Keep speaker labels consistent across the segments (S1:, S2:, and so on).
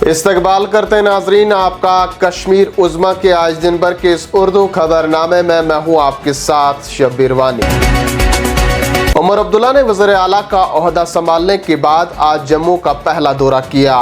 S1: इस्तकबाल करते हैं नाजरीन आपका कश्मीर उज़्मा के आज दिन भर के इस उर्दू खबरनामे में मैं हूँ आपके साथ शब्बीर वानी। उमर अब्दुल्ला ने वज़ीर आला का ओहदा संभालने के बाद आज जम्मू का पहला दौरा किया।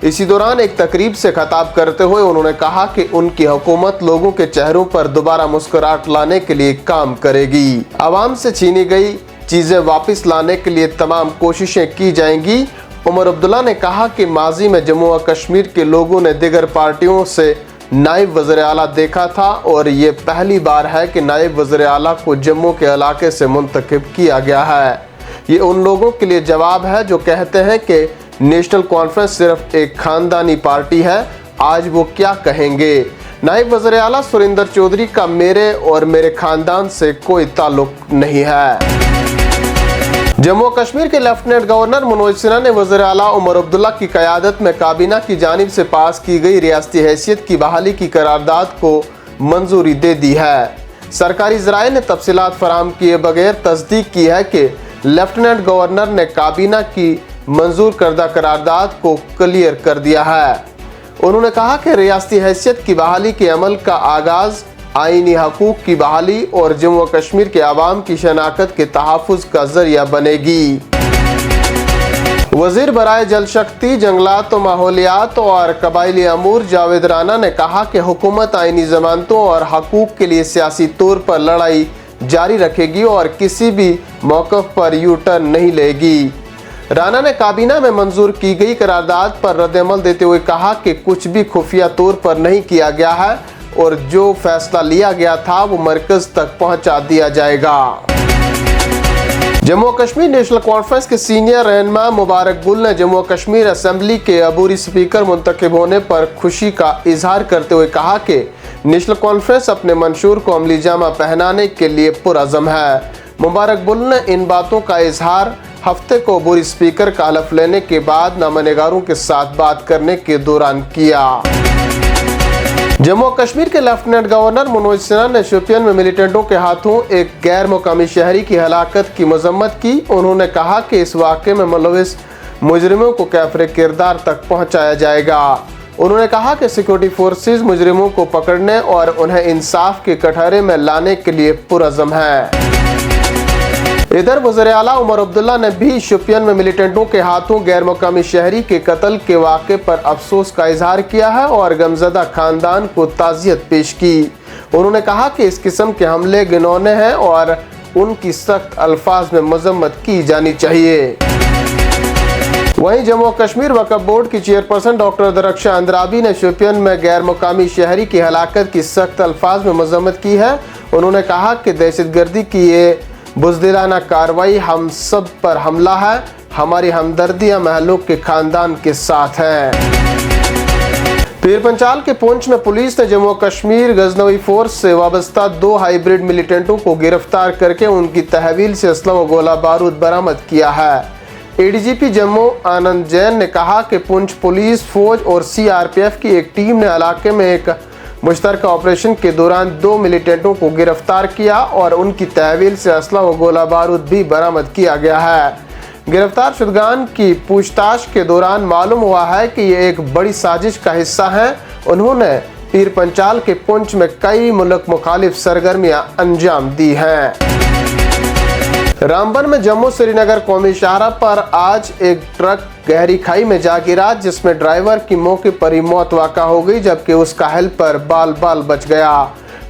S1: इसी दौरान एक तकरीब से खिताब करते हुए उन्होंने कहा कि उनकी हुकूमत लोगों के चेहरों पर दोबारा मुस्कुराहट लाने के लिए काम करेगी। आवाम से छीनी गई चीज़ें वापस लाने के लिए तमाम कोशिशें की जाएंगी। उमर अब्दुल्ला ने कहा कि माजी में जम्मू व कश्मीर के लोगों ने दीगर पार्टियों से नायब वज़ीर आला देखा था और ये पहली बार है कि नायब वज़ीर आला को जम्मू के इलाके से मुंतखब किया गया है। ये उन लोगों के लिए जवाब है जो कहते हैं कि नेशनल कॉन्फ्रेंस सिर्फ एक खानदानी पार्टी है। आज वो क्या कहेंगे? नायब वज़ीर आला सुरिंदर चौधरी का मेरे और मेरे खानदान से कोई ताल्लुक नहीं है। जम्मू और कश्मीर के लेफ्टिनेंट गवर्नर मनोज सिन्हा ने वज़ीर आला उमर अब्दुल्ला की क़यादत में काबीना की जानिब से पास की गई रियासती हैसियत की बहाली की करारदाद को मंजूरी दे दी है। सरकारी ज़राए ने तफसीलात फराहम किए बगैर तस्दीक की है कि लेफ्टिनेंट गवर्नर ने काबीना की मंजूर करदा करारदाद को क्लियर कर दिया है। उन्होंने कहा कि रियासती हैसियत की बहाली के अमल का आगाज़ आईनी हकूक़ की बहाली और जम्मू और कश्मीर के अवाम की शनाख्त के तहफ़्फ़ुज़ का ज़रिया बनेगी। वज़ीर बराए जल शक्ति, जंगलात और माहौलियात और कबायली अमूर जावेद राना ने कहा कि हुकूमत आईनी ज़मानतों और हकूक़ के लिए सियासी तौर पर लड़ाई जारी रखेगी और किसी भी मौक़िफ़ पर यू टर्न नहीं लेगी। राना ने काबीना में मंजूर की गई करारदाद पर रद्द-ए-अमल देते हुए कहा कि कुछ भी खुफिया तौर पर नहीं किया गया है और जो फैसला लिया गया था वो मरकज तक पहुंचा दिया जाएगा। जम्मू कश्मीर नेशनल कॉन्फ्रेंस के सीनियर रहनुमा मुबारक गुल ने जम्मू कश्मीर असेंबली के अबूरी स्पीकर मुंतखब होने पर खुशी का इजहार करते हुए कहा कि नेशनल कॉन्फ्रेंस अपने मंशूर को अमली जामा पहनाने के लिए पुरअज़म है। मुबारक गुल ने इन बातों का इजहार हफ्ते को अबूरी स्पीकर का हलफ लेने के बाद नामनिगारों के साथ बात करने के दौरान किया। जम्मू और कश्मीर के लेफ्टिनेंट गवर्नर मनोज सिन्हा ने शोपियान में मिलिटेंटों के हाथों एक गैर मुकामी शहरी की हलाकत की मजम्मत की। उन्होंने कहा कि इस वाक़े में मुलविस मुजरिमों को कैफरे किरदार तक पहुंचाया जाएगा। उन्होंने कहा कि सिक्योरिटी फोर्सेस मुजरिमों को पकड़ने और उन्हें इंसाफ के कटहरे में लाने के लिए पुरअज़म है। इधर वज़ीर आला उमर अब्दुल्ला ने भी शोपियान में मिलिटेंटों के हाथों गैर मुकामी शहरी के कत्ल के वाक़े पर अफसोस का इजहार किया है और गमज़दा खानदान को ताज़ियत पेश की। उन्होंने कहा कि इस किस्म के हमले घिनौने हैं और उनकी सख्त अल्फाज में मजम्मत की जानी चाहिए। वहीं जम्मू और कश्मीर वक्फ बोर्ड की चेयरपर्सन डॉक्टर दरख्शां अंद्राबी ने शोपियान में गैर मुकामी शहरी की हलाकत की सख्त अल्फाज में मजम्मत की है। उन्होंने कहा कि दहशतगर्दी की ये बुज़दिलाना कार्रवाई हम सब पर हमला है। हमारी हमदर्दियां महलूक के खानदान के साथ हैं। पीर पंचाल के पुंछ में पुलिस ने जम्मू कश्मीर गजनवी फोर्स से वाबस्ता 2 हाइब्रिड मिलिटेंटों को गिरफ्तार करके उनकी तहवील से असला व गोला बारूद बरामद किया है। एडीजीपी जम्मू आनंद जैन ने कहा कि पुंछ पुलिस, फौज और सीआरपीएफ की एक टीम ने इलाके में एक मुश्तरका ऑपरेशन के दौरान 2 मिलिटेंटों को गिरफ्तार किया और उनकी तहवील से असला व गोला बारूद भी बरामद किया गया है। गिरफ्तार शुदगान की पूछताछ के दौरान मालूम हुआ है कि ये एक बड़ी साजिश का हिस्सा हैं। उन्होंने पीर पंचाल के पुंछ में कई मुल्क मुखालिफ सरगर्मियां अंजाम दी हैं। रामबन में जम्मू श्रीनगर कौमी शाहरा पर आज एक ट्रक गहरी खाई में जा गिरा जिसमें ड्राइवर की मौके पर ही मौत वाक़ा हो गई जबकि उसका हेल्पर बाल बाल बच गया।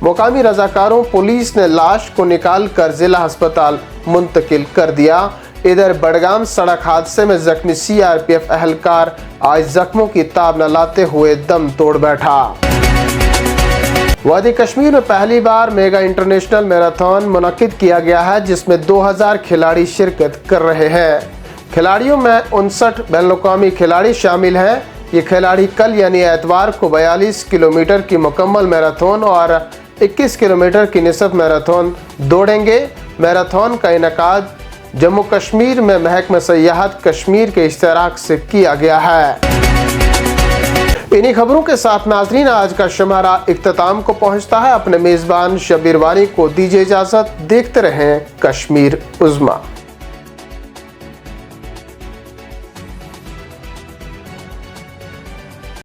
S1: मुकामी रजाकारों पुलिस ने लाश को निकाल कर जिला अस्पताल मुंतकिल कर दिया। इधर बडगाम सड़क हादसे में जख्मी सीआरपीएफ अहलकार आज जख्मों की ताब न लाते हुए दम तोड़ बैठा। वादी कश्मीर में पहली बार मेगा इंटरनेशनल मैराथन मुनक्किद किया गया है जिसमें 2000 खिलाड़ी शिरकत कर रहे हैं। खिलाड़ियों में 59 बैनुल-अक़वामी खिलाड़ी शामिल हैं। ये खिलाड़ी कल यानी एतवार को 42 किलोमीटर की मुकम्मल मैराथन और 21 किलोमीटर की निसफ मैराथन दौड़ेंगे। मैराथन का इनेकाद जम्मू कश्मीर में महकमा सयाहत कश्मीर के इश्तराक से किया गया है। इन्हीं खबरों के साथ नाजरीन आज का शुमारा इख्तिताम को पहुंचता है। अपने मेज़बान शब्बीर वानी को दीजिए इजाज़त। देखते रहें कश्मीर उज़्मा।